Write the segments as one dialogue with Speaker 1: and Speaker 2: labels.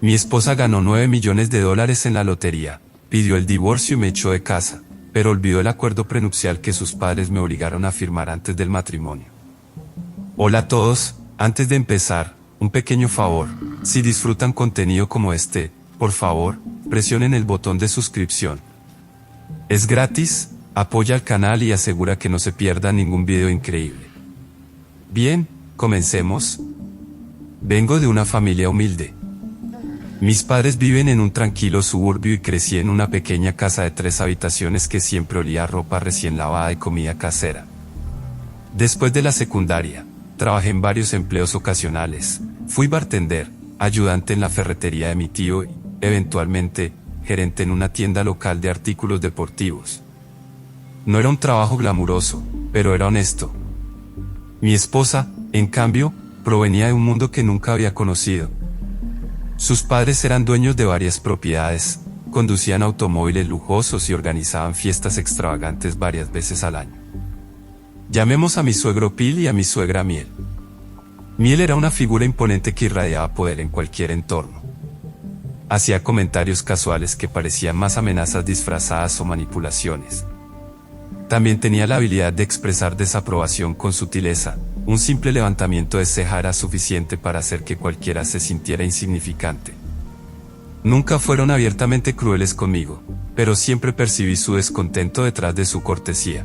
Speaker 1: Mi esposa ganó $9 millones en la lotería, pidió el divorcio y me echó de casa, pero olvidó el acuerdo prenupcial que sus padres me obligaron a firmar antes del matrimonio. Hola a todos, antes de empezar, un pequeño favor, si disfrutan contenido como este, por favor, presionen el botón de suscripción. Es gratis, apoya al canal y asegura que no se pierda ningún video increíble. Bien, comencemos. Vengo de una familia humilde. Mis padres viven en un tranquilo suburbio y crecí en una pequeña casa de 3 habitaciones que siempre olía a ropa recién lavada y comida casera. Después de la secundaria, trabajé en varios empleos ocasionales. Fui bartender, ayudante en la ferretería de mi tío y, eventualmente, gerente en una tienda local de artículos deportivos. No era un trabajo glamuroso, pero era honesto. Mi esposa, en cambio, provenía de un mundo que nunca había conocido. Sus padres eran dueños de varias propiedades, conducían automóviles lujosos y organizaban fiestas extravagantes varias veces al año. Llamemos a mi suegro Phil y a mi suegra Miel. Miel era una figura imponente que irradiaba poder en cualquier entorno. Hacía comentarios casuales que parecían más amenazas disfrazadas o manipulaciones. También tenía la habilidad de expresar desaprobación con sutileza. Un simple levantamiento de ceja era suficiente para hacer que cualquiera se sintiera insignificante. Nunca fueron abiertamente crueles conmigo, pero siempre percibí su descontento detrás de su cortesía.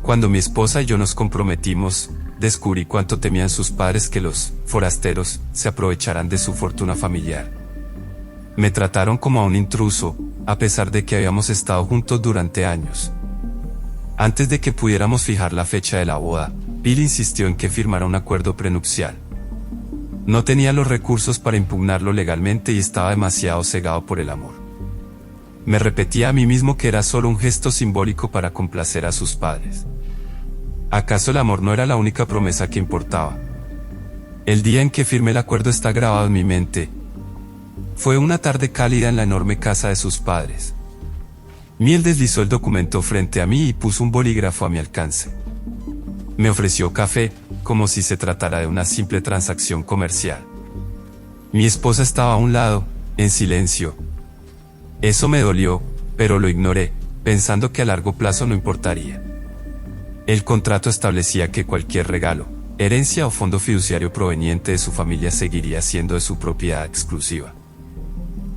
Speaker 1: Cuando mi esposa y yo nos comprometimos, descubrí cuánto temían sus padres que los forasteros se aprovecharan de su fortuna familiar. Me trataron como a un intruso, a pesar de que habíamos estado juntos durante años. Antes de que pudiéramos fijar la fecha de la boda, Bill insistió en que firmara un acuerdo prenupcial. No tenía los recursos para impugnarlo legalmente y estaba demasiado cegado por el amor. Me repetía a mí mismo que era solo un gesto simbólico para complacer a sus padres. ¿Acaso el amor no era la única promesa que importaba? El día en que firmé el acuerdo está grabado en mi mente. Fue una tarde cálida en la enorme casa de sus padres. Miel deslizó el documento frente a mí y puso un bolígrafo a mi alcance. Me ofreció café, como si se tratara de una simple transacción comercial. Mi esposa estaba a un lado, en silencio. Eso me dolió, pero lo ignoré, pensando que a largo plazo no importaría. El contrato establecía que cualquier regalo, herencia o fondo fiduciario proveniente de su familia seguiría siendo de su propiedad exclusiva.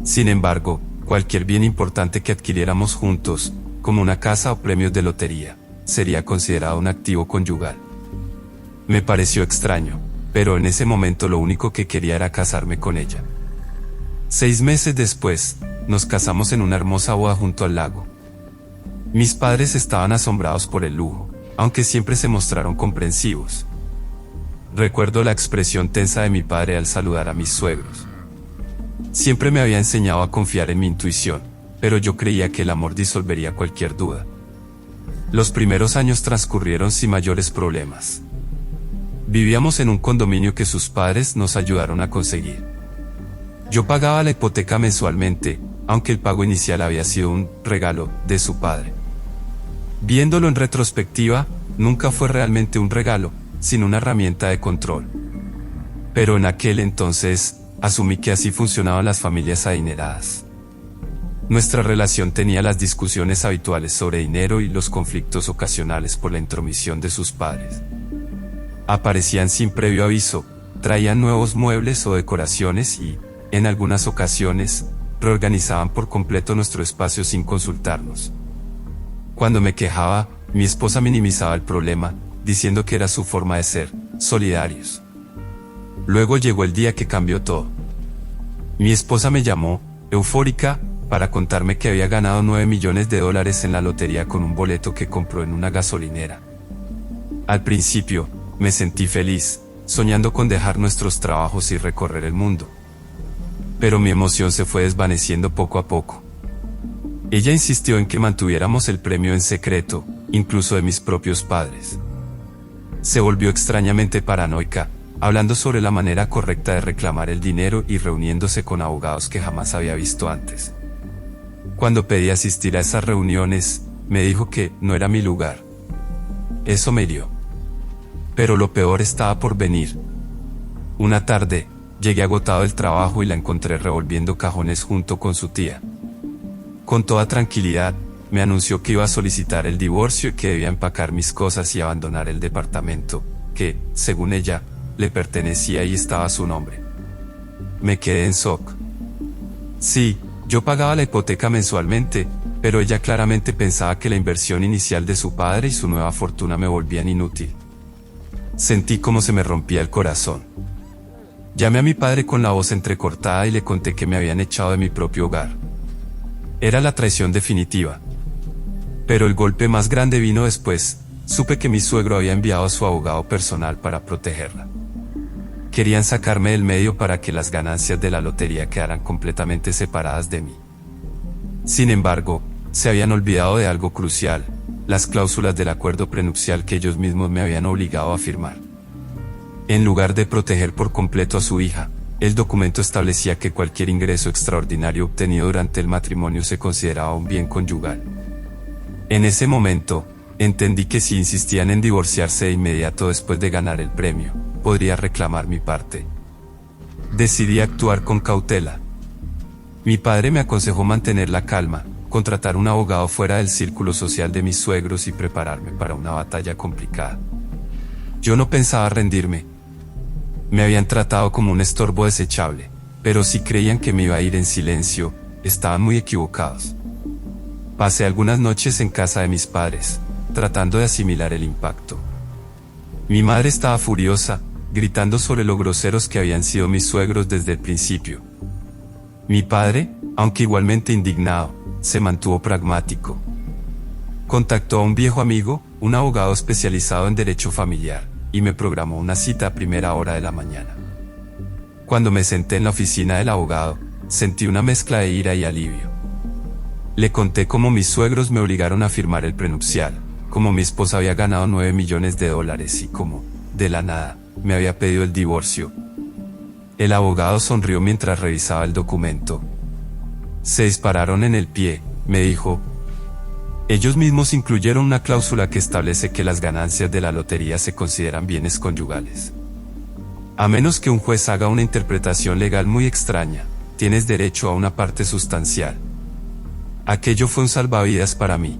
Speaker 1: Sin embargo, cualquier bien importante que adquiriéramos juntos, como una casa o premios de lotería, sería considerado un activo conyugal. Me pareció extraño, pero en ese momento lo único que quería era casarme con ella. 6 meses después, nos casamos en una hermosa boda junto al lago. Mis padres estaban asombrados por el lujo, aunque siempre se mostraron comprensivos. Recuerdo la expresión tensa de mi padre al saludar a mis suegros. Siempre me había enseñado a confiar en mi intuición, pero yo creía que el amor disolvería cualquier duda. Los primeros años transcurrieron sin mayores problemas. Vivíamos en un condominio que sus padres nos ayudaron a conseguir. Yo pagaba la hipoteca mensualmente, aunque el pago inicial había sido un regalo de su padre. Viéndolo en retrospectiva, nunca fue realmente un regalo, sino una herramienta de control. Pero en aquel entonces, asumí que así funcionaban las familias adineradas. Nuestra relación tenía las discusiones habituales sobre dinero y los conflictos ocasionales por la intromisión de sus padres. Aparecían sin previo aviso, traían nuevos muebles o decoraciones y, en algunas ocasiones, reorganizaban por completo nuestro espacio sin consultarnos. Cuando me quejaba, mi esposa minimizaba el problema, diciendo que era su forma de ser, solidarios. Luego llegó el día que cambió todo. Mi esposa me llamó, eufórica, para contarme que había ganado $9 millones en la lotería con un boleto que compró en una gasolinera. Al principio, me sentí feliz, soñando con dejar nuestros trabajos y recorrer el mundo. Pero mi emoción se fue desvaneciendo poco a poco. Ella insistió en que mantuviéramos el premio en secreto, incluso de mis propios padres. Se volvió extrañamente paranoica, hablando sobre la manera correcta de reclamar el dinero y reuniéndose con abogados que jamás había visto antes. Cuando pedí asistir a esas reuniones, me dijo que no era mi lugar. Eso me hirió. Pero lo peor estaba por venir. Una tarde, Llegué agotado del trabajo y la encontré revolviendo cajones junto con su tía. Con toda tranquilidad, me anunció que iba a solicitar el divorcio y que debía empacar mis cosas y abandonar el departamento, que, según ella, le pertenecía y estaba a su nombre. Me quedé en shock. Sí, yo pagaba la hipoteca mensualmente, pero ella claramente pensaba que la inversión inicial de su padre y su nueva fortuna me volvían inútil. Sentí como se me rompía el corazón. Llamé a mi padre con la voz entrecortada y le conté que me habían echado de mi propio hogar. Era la traición definitiva. Pero el golpe más grande vino después. Supe que mi suegro había enviado a su abogado personal para protegerla. Querían sacarme del medio para que las ganancias de la lotería quedaran completamente separadas de mí. Sin embargo, se habían olvidado de algo crucial: las cláusulas del acuerdo prenupcial que ellos mismos me habían obligado a firmar. En lugar de proteger por completo a su hija, el documento establecía que cualquier ingreso extraordinario obtenido durante el matrimonio se consideraba un bien conyugal. En ese momento, entendí que si insistían en divorciarse de inmediato después de ganar el premio, podría reclamar mi parte. Decidí actuar con cautela. Mi padre me aconsejó mantener la calma, contratar un abogado fuera del círculo social de mis suegros y prepararme para una batalla complicada. Yo no pensaba rendirme. Me habían tratado como un estorbo desechable, pero si creían que me iba a ir en silencio, estaban muy equivocados. Pasé algunas noches en casa de mis padres, tratando de asimilar el impacto. Mi madre estaba furiosa, gritando sobre lo groseros que habían sido mis suegros desde el principio. Mi padre, aunque igualmente indignado, se mantuvo pragmático. Contactó a un viejo amigo, un abogado especializado en derecho familiar, y me programó una cita a primera hora de la mañana. Cuando me senté en la oficina del abogado, sentí una mezcla de ira y alivio. Le conté cómo mis suegros me obligaron a firmar el prenupcial, cómo mi esposa había ganado $9 millones y cómo, de la nada, me había pedido el divorcio. El abogado sonrió mientras revisaba el documento. Se dispararon en el pie, me dijo. Ellos mismos incluyeron una cláusula que establece que las ganancias de la lotería se consideran bienes conyugales. A menos que un juez haga una interpretación legal muy extraña, tienes derecho a una parte sustancial. Aquello fue un salvavidas para mí.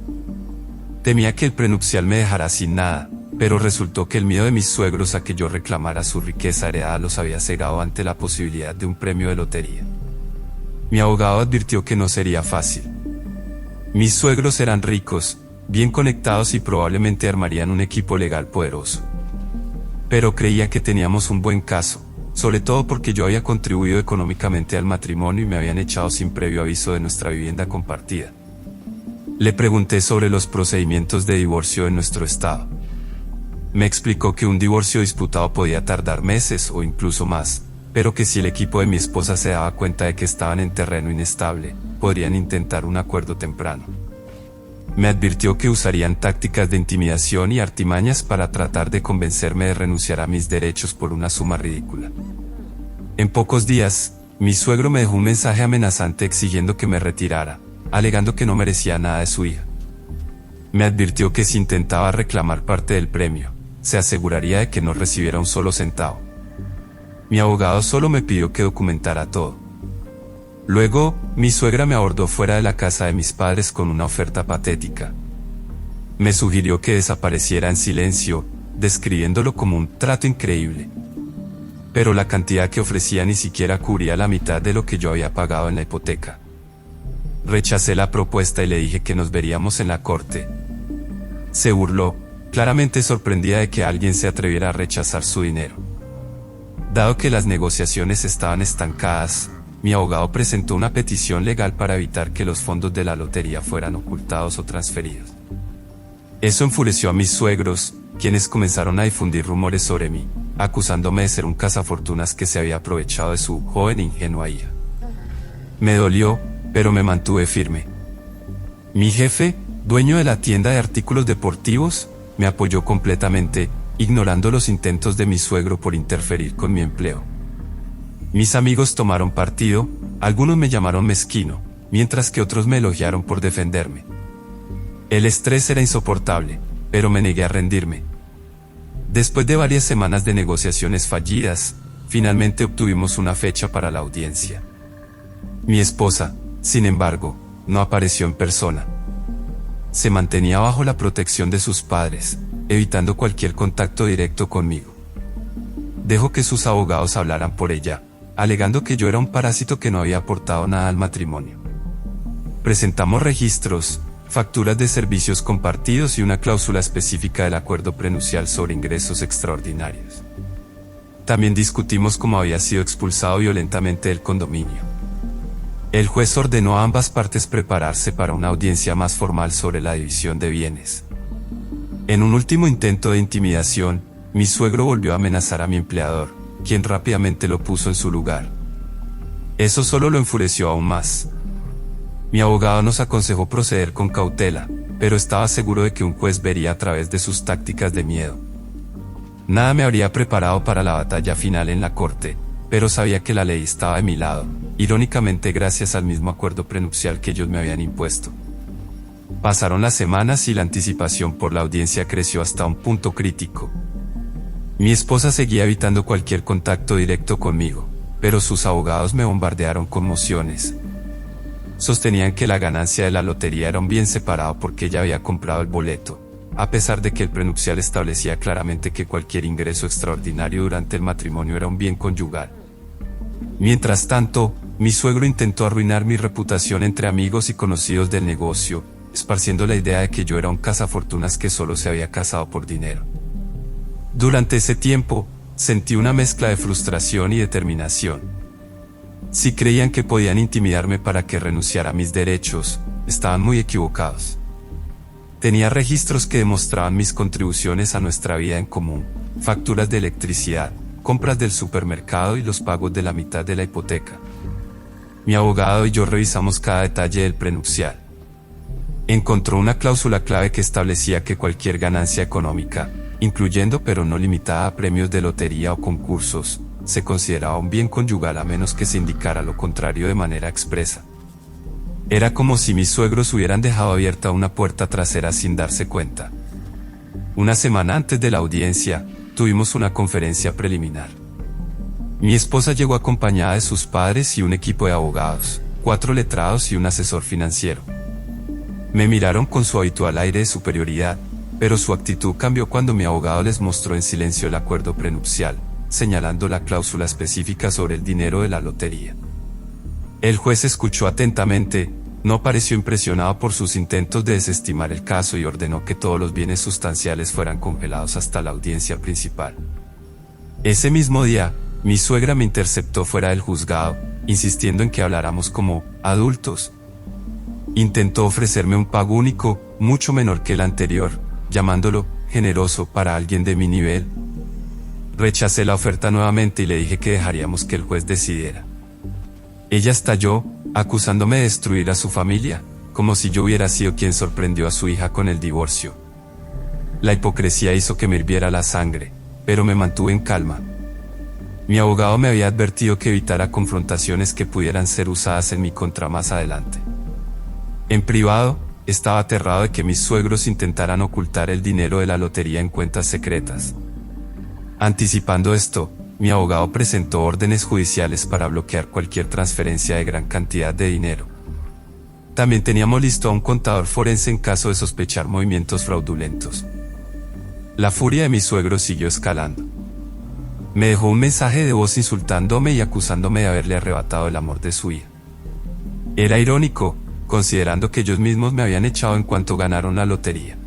Speaker 1: Temía que el prenupcial me dejara sin nada, pero resultó que el miedo de mis suegros a que yo reclamara su riqueza heredada los había cegado ante la posibilidad de un premio de lotería. Mi abogado advirtió que no sería fácil. Mis suegros eran ricos, bien conectados y probablemente armarían un equipo legal poderoso. Pero creía que teníamos un buen caso, sobre todo porque yo había contribuido económicamente al matrimonio y me habían echado sin previo aviso de nuestra vivienda compartida. Le pregunté sobre los procedimientos de divorcio en nuestro estado. Me explicó que un divorcio disputado podía tardar meses o incluso más, pero que si el equipo de mi esposa se daba cuenta de que estaban en terreno inestable, podrían intentar un acuerdo temprano. Me advirtió que usarían tácticas de intimidación y artimañas para tratar de convencerme de renunciar a mis derechos por una suma ridícula. En pocos días, mi suegro me dejó un mensaje amenazante exigiendo que me retirara, alegando que no merecía nada de su hija. Me advirtió que si intentaba reclamar parte del premio, se aseguraría de que no recibiera un solo centavo. Mi abogado solo me pidió que documentara todo. Luego, mi suegra me abordó fuera de la casa de mis padres con una oferta patética. Me sugirió que desapareciera en silencio, describiéndolo como un trato increíble. Pero la cantidad que ofrecía ni siquiera cubría la mitad de lo que yo había pagado en la hipoteca. Rechacé la propuesta y le dije que nos veríamos en la corte. Se burló, claramente sorprendida de que alguien se atreviera a rechazar su dinero. Dado que las negociaciones estaban estancadas, mi abogado presentó una petición legal para evitar que los fondos de la lotería fueran ocultados o transferidos. Eso enfureció a mis suegros, quienes comenzaron a difundir rumores sobre mí, acusándome de ser un cazafortunas que se había aprovechado de su joven e ingenua hija. Me dolió, pero me mantuve firme. Mi jefe, dueño de la tienda de artículos deportivos, me apoyó completamente, ignorando los intentos de mi suegro por interferir con mi empleo. Mis amigos tomaron partido, algunos me llamaron mezquino, mientras que otros me elogiaron por defenderme. El estrés era insoportable, pero me negué a rendirme. Después de varias semanas de negociaciones fallidas, finalmente obtuvimos una fecha para la audiencia. Mi esposa, sin embargo, no apareció en persona. Se mantenía bajo la protección de sus padres, evitando cualquier contacto directo conmigo. Dejó que sus abogados hablaran por ella, alegando que yo era un parásito que no había aportado nada al matrimonio. Presentamos registros, facturas de servicios compartidos y una cláusula específica del acuerdo prenupcial sobre ingresos extraordinarios. También discutimos cómo había sido expulsado violentamente del condominio. El juez ordenó a ambas partes prepararse para una audiencia más formal sobre la división de bienes. En un último intento de intimidación, mi suegro volvió a amenazar a mi empleador, quien rápidamente lo puso en su lugar. Eso solo lo enfureció aún más. Mi abogado nos aconsejó proceder con cautela, pero estaba seguro de que un juez vería a través de sus tácticas de miedo. Nada me habría preparado para la batalla final en la corte, pero sabía que la ley estaba de mi lado, irónicamente gracias al mismo acuerdo prenupcial que ellos me habían impuesto. Pasaron las semanas y la anticipación por la audiencia creció hasta un punto crítico. Mi esposa seguía evitando cualquier contacto directo conmigo, pero sus abogados me bombardearon con mociones. Sostenían que la ganancia de la lotería era un bien separado porque ella había comprado el boleto, a pesar de que el prenupcial establecía claramente que cualquier ingreso extraordinario durante el matrimonio era un bien conyugal. Mientras tanto, mi suegro intentó arruinar mi reputación entre amigos y conocidos del negocio, esparciendo la idea de que yo era un cazafortunas que solo se había casado por dinero. Durante ese tiempo, sentí una mezcla de frustración y determinación. Si creían que podían intimidarme para que renunciara a mis derechos, estaban muy equivocados. Tenía registros que demostraban mis contribuciones a nuestra vida en común, facturas de electricidad, compras del supermercado y los pagos de la mitad de la hipoteca. Mi abogado y yo revisamos cada detalle del prenupcial. Encontró una cláusula clave que establecía que cualquier ganancia económica, incluyendo pero no limitada a premios de lotería o concursos, se consideraba un bien conyugal a menos que se indicara lo contrario de manera expresa. Era como si mis suegros hubieran dejado abierta una puerta trasera sin darse cuenta. Una semana antes de la audiencia, tuvimos una conferencia preliminar. Mi esposa llegó acompañada de sus padres y un equipo de abogados, 4 letrados y un asesor financiero. Me miraron con su habitual aire de superioridad, pero su actitud cambió cuando mi abogado les mostró en silencio el acuerdo prenupcial, señalando la cláusula específica sobre el dinero de la lotería. El juez escuchó atentamente, no pareció impresionado por sus intentos de desestimar el caso y ordenó que todos los bienes sustanciales fueran congelados hasta la audiencia principal. Ese mismo día, mi suegra me interceptó fuera del juzgado, insistiendo en que habláramos como adultos. Intentó ofrecerme un pago único, mucho menor que el anterior, llamándolo generoso para alguien de mi nivel. Rechacé la oferta nuevamente y le dije que dejaríamos que el juez decidiera. Ella estalló, acusándome de destruir a su familia, como si yo hubiera sido quien sorprendió a su hija con el divorcio. La hipocresía hizo que me hirviera la sangre, pero me mantuve en calma. Mi abogado me había advertido que evitara confrontaciones que pudieran ser usadas en mi contra más adelante. En privado, estaba aterrado de que mis suegros intentaran ocultar el dinero de la lotería en cuentas secretas. Anticipando esto, mi abogado presentó órdenes judiciales para bloquear cualquier transferencia de gran cantidad de dinero. También teníamos listo a un contador forense en caso de sospechar movimientos fraudulentos. La furia de mi suegro siguió escalando. Me dejó un mensaje de voz insultándome y acusándome de haberle arrebatado el amor de su hija. Era irónico, considerando que ellos mismos me habían echado en cuanto ganaron la lotería.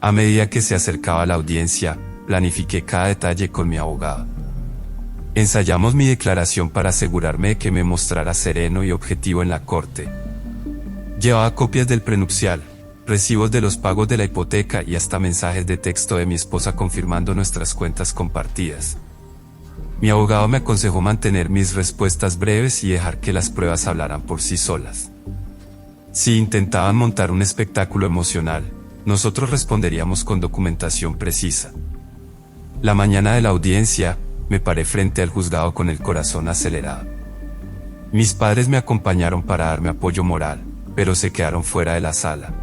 Speaker 1: A medida que se acercaba la audiencia, planifiqué cada detalle con mi abogado. Ensayamos mi declaración para asegurarme de que me mostrara sereno y objetivo en la corte. Llevaba copias del prenupcial, recibos de los pagos de la hipoteca y hasta mensajes de texto de mi esposa confirmando nuestras cuentas compartidas. Mi abogado me aconsejó mantener mis respuestas breves y dejar que las pruebas hablaran por sí solas. Si intentaban montar un espectáculo emocional, nosotros responderíamos con documentación precisa. La mañana de la audiencia, me paré frente al juzgado con el corazón acelerado. Mis padres me acompañaron para darme apoyo moral, pero se quedaron fuera de la sala.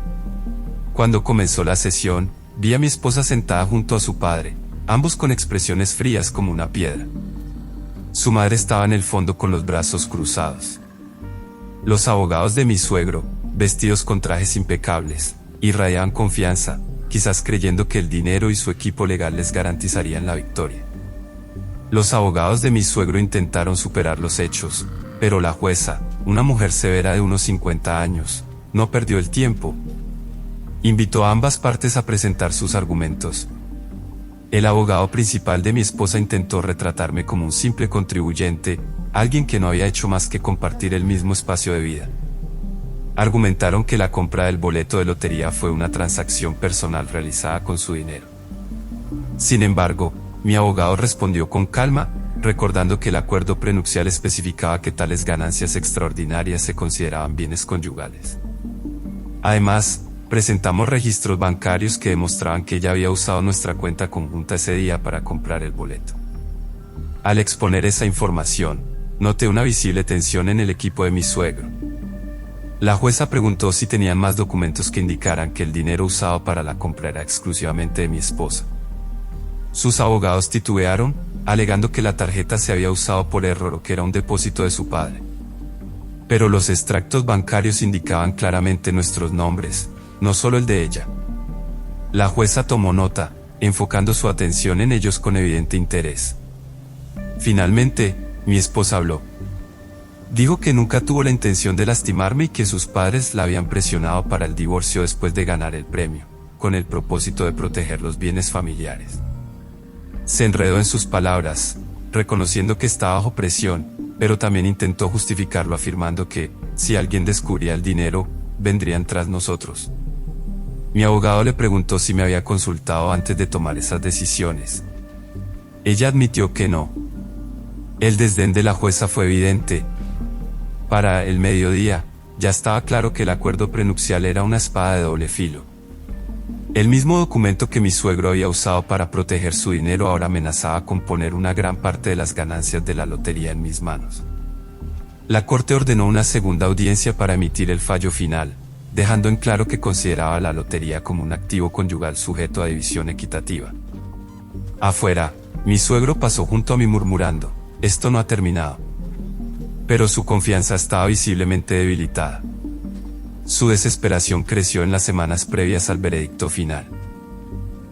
Speaker 1: Cuando comenzó la sesión, vi a mi esposa sentada junto a su padre, ambos con expresiones frías como una piedra. Su madre estaba en el fondo con los brazos cruzados. Los abogados de mi suegro, vestidos con trajes impecables, irradiaban confianza, quizás creyendo que el dinero y su equipo legal les garantizarían la victoria. Los abogados de mi suegro intentaron superar los hechos, pero la jueza, una mujer severa de unos 50 años, no perdió el tiempo. Invitó a ambas partes a presentar sus argumentos. El abogado principal de mi esposa intentó retratarme como un simple contribuyente, alguien que no había hecho más que compartir el mismo espacio de vida. Argumentaron que la compra del boleto de lotería fue una transacción personal realizada con su dinero. Sin embargo, mi abogado respondió con calma, recordando que el acuerdo prenupcial especificaba que tales ganancias extraordinarias se consideraban bienes conyugales. Además, presentamos registros bancarios que demostraban que ella había usado nuestra cuenta conjunta ese día para comprar el boleto. Al exponer esa información, noté una visible tensión en el equipo de mi suegro. La jueza preguntó si tenían más documentos que indicaran que el dinero usado para la compra era exclusivamente de mi esposa. Sus abogados titubearon, alegando que la tarjeta se había usado por error o que era un depósito de su padre. Pero los extractos bancarios indicaban claramente nuestros nombres, no solo el de ella. La jueza tomó nota, enfocando su atención en ellos con evidente interés. Finalmente, mi esposa habló. Dijo que nunca tuvo la intención de lastimarme y que sus padres la habían presionado para el divorcio después de ganar el premio, con el propósito de proteger los bienes familiares. Se enredó en sus palabras, reconociendo que estaba bajo presión, pero también intentó justificarlo afirmando que, si alguien descubría el dinero, vendrían tras nosotros. Mi abogado le preguntó si me había consultado antes de tomar esas decisiones. Ella admitió que no. El desdén de la jueza fue evidente. Para el mediodía, ya estaba claro que el acuerdo prenupcial era una espada de doble filo. El mismo documento que mi suegro había usado para proteger su dinero ahora amenazaba con poner una gran parte de las ganancias de la lotería en mis manos. La corte ordenó una segunda audiencia para emitir el fallo final, dejando en claro que consideraba la lotería como un activo conyugal sujeto a división equitativa. Afuera, mi suegro pasó junto a mí murmurando, «Esto no ha terminado». Pero su confianza estaba visiblemente debilitada. Su desesperación creció en las semanas previas al veredicto final.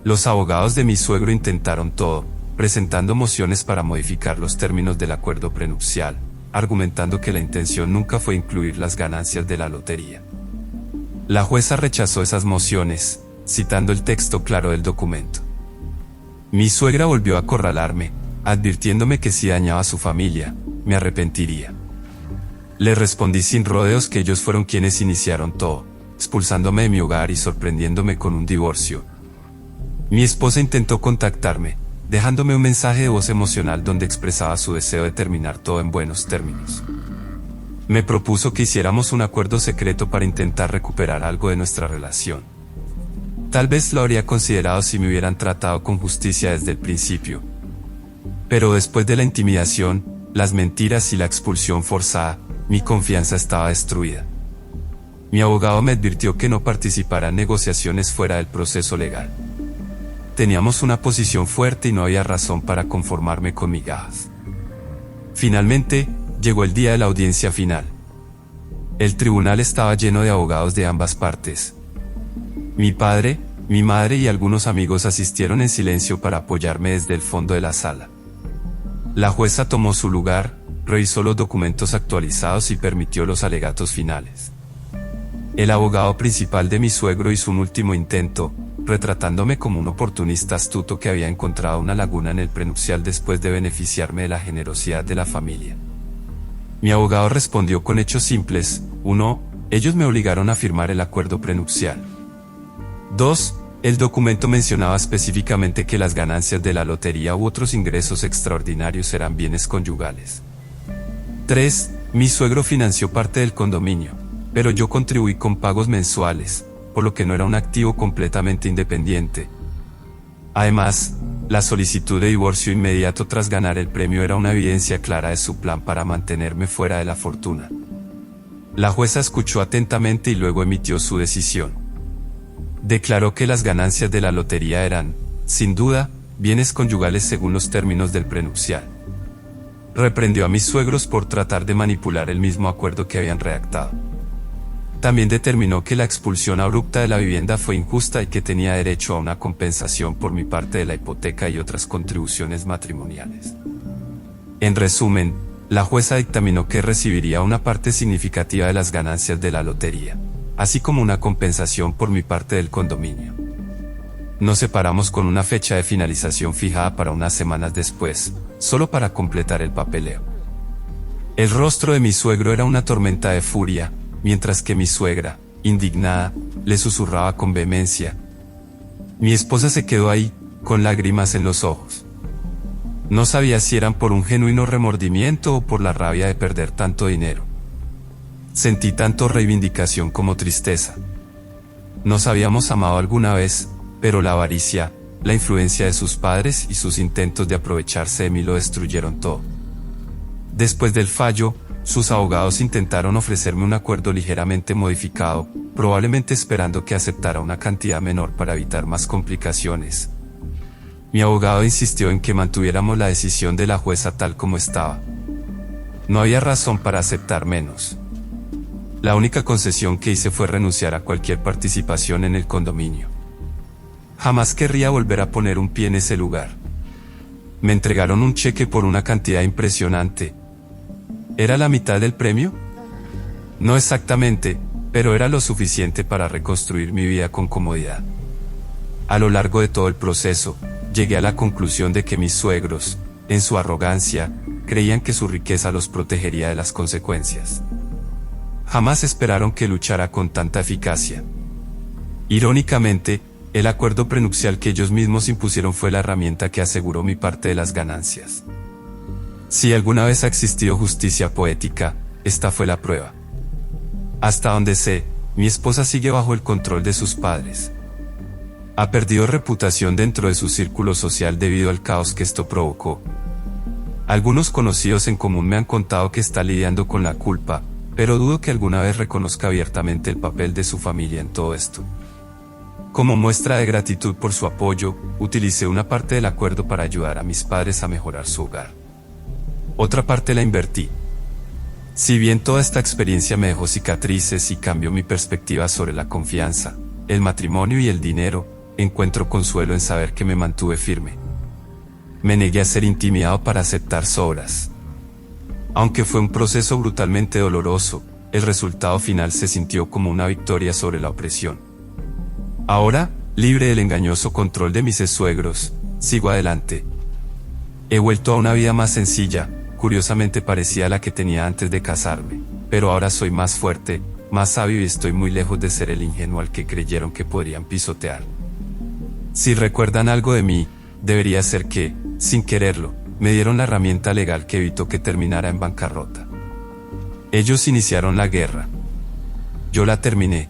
Speaker 1: Los abogados de mi suegro intentaron todo, presentando mociones para modificar los términos del acuerdo prenupcial, argumentando que la intención nunca fue incluir las ganancias de la lotería. La jueza rechazó esas mociones, citando el texto claro del documento. Mi suegra volvió a acorralarme, advirtiéndome que si dañaba a su familia, me arrepentiría. Le respondí sin rodeos que ellos fueron quienes iniciaron todo, expulsándome de mi hogar y sorprendiéndome con un divorcio. Mi esposa intentó contactarme, dejándome un mensaje de voz emocional donde expresaba su deseo de terminar todo en buenos términos. Me propuso que hiciéramos un acuerdo secreto para intentar recuperar algo de nuestra relación. Tal vez lo habría considerado si me hubieran tratado con justicia desde el principio. Pero después de la intimidación, las mentiras y la expulsión forzada, mi confianza estaba destruida. Mi abogado me advirtió que no participara en negociaciones fuera del proceso legal. Teníamos una posición fuerte y no había razón para conformarme con migajas. Finalmente, llegó el día de la audiencia final. El tribunal estaba lleno de abogados de ambas partes. Mi padre, mi madre y algunos amigos asistieron en silencio para apoyarme desde el fondo de la sala. La jueza tomó su lugar, revisó los documentos actualizados y permitió los alegatos finales. El abogado principal de mi suegro hizo un último intento, retratándome como un oportunista astuto que había encontrado una laguna en el prenupcial después de beneficiarme de la generosidad de la familia. Mi abogado respondió con hechos simples: 1. Ellos me obligaron a firmar el acuerdo prenupcial. 2. El documento mencionaba específicamente que las ganancias de la lotería u otros ingresos extraordinarios eran bienes conyugales. 3. Mi suegro financió parte del condominio, pero yo contribuí con pagos mensuales, por lo que no era un activo completamente independiente. Además, la solicitud de divorcio inmediato tras ganar el premio era una evidencia clara de su plan para mantenerme fuera de la fortuna. La jueza escuchó atentamente y luego emitió su decisión. Declaró que las ganancias de la lotería eran, sin duda, bienes conyugales según los términos del prenupcial. Reprendió a mis suegros por tratar de manipular el mismo acuerdo que habían redactado. También determinó que la expulsión abrupta de la vivienda fue injusta y que tenía derecho a una compensación por mi parte de la hipoteca y otras contribuciones matrimoniales. En resumen, la jueza dictaminó que recibiría una parte significativa de las ganancias de la lotería, así como una compensación por mi parte del condominio. Nos separamos con una fecha de finalización fijada para unas semanas después, solo para completar el papeleo. El rostro de mi suegro era una tormenta de furia, mientras que mi suegra, indignada, le susurraba con vehemencia. Mi esposa se quedó ahí, con lágrimas en los ojos. No sabía si eran por un genuino remordimiento o por la rabia de perder tanto dinero. Sentí tanto reivindicación como tristeza. Nos habíamos amado alguna vez, pero la avaricia, la influencia de sus padres y sus intentos de aprovecharse de mí lo destruyeron todo. Después del fallo, sus abogados intentaron ofrecerme un acuerdo ligeramente modificado, probablemente esperando que aceptara una cantidad menor para evitar más complicaciones. Mi abogado insistió en que mantuviéramos la decisión de la jueza tal como estaba. No había razón para aceptar menos. La única concesión que hice fue renunciar a cualquier participación en el condominio. Jamás querría volver a poner un pie en ese lugar. Me entregaron un cheque por una cantidad impresionante. ¿Era la mitad del premio? No exactamente, pero era lo suficiente para reconstruir mi vida con comodidad. A lo largo de todo el proceso, llegué a la conclusión de que mis suegros, en su arrogancia, creían que su riqueza los protegería de las consecuencias. Jamás esperaron que luchara con tanta eficacia. Irónicamente, el acuerdo prenupcial que ellos mismos impusieron fue la herramienta que aseguró mi parte de las ganancias. Si alguna vez ha existido justicia poética, esta fue la prueba. Hasta donde sé, mi esposa sigue bajo el control de sus padres. Ha perdido reputación dentro de su círculo social debido al caos que esto provocó. Algunos conocidos en común me han contado que está lidiando con la culpa, pero dudo que alguna vez reconozca abiertamente el papel de su familia en todo esto. Como muestra de gratitud por su apoyo, utilicé una parte del acuerdo para ayudar a mis padres a mejorar su hogar. Otra parte la invertí. Si bien toda esta experiencia me dejó cicatrices y cambió mi perspectiva sobre la confianza, el matrimonio y el dinero, encuentro consuelo en saber que me mantuve firme. Me negué a ser intimidado para aceptar sobras. Aunque fue un proceso brutalmente doloroso, el resultado final se sintió como una victoria sobre la opresión. Ahora, libre del engañoso control de mis suegros, sigo adelante. He vuelto a una vida más sencilla, curiosamente parecida a la que tenía antes de casarme, pero ahora soy más fuerte, más sabio y estoy muy lejos de ser el ingenuo al que creyeron que podrían pisotear. Si recuerdan algo de mí, debería ser que, sin quererlo, me dieron la herramienta legal que evitó que terminara en bancarrota. Ellos iniciaron la guerra. Yo la terminé.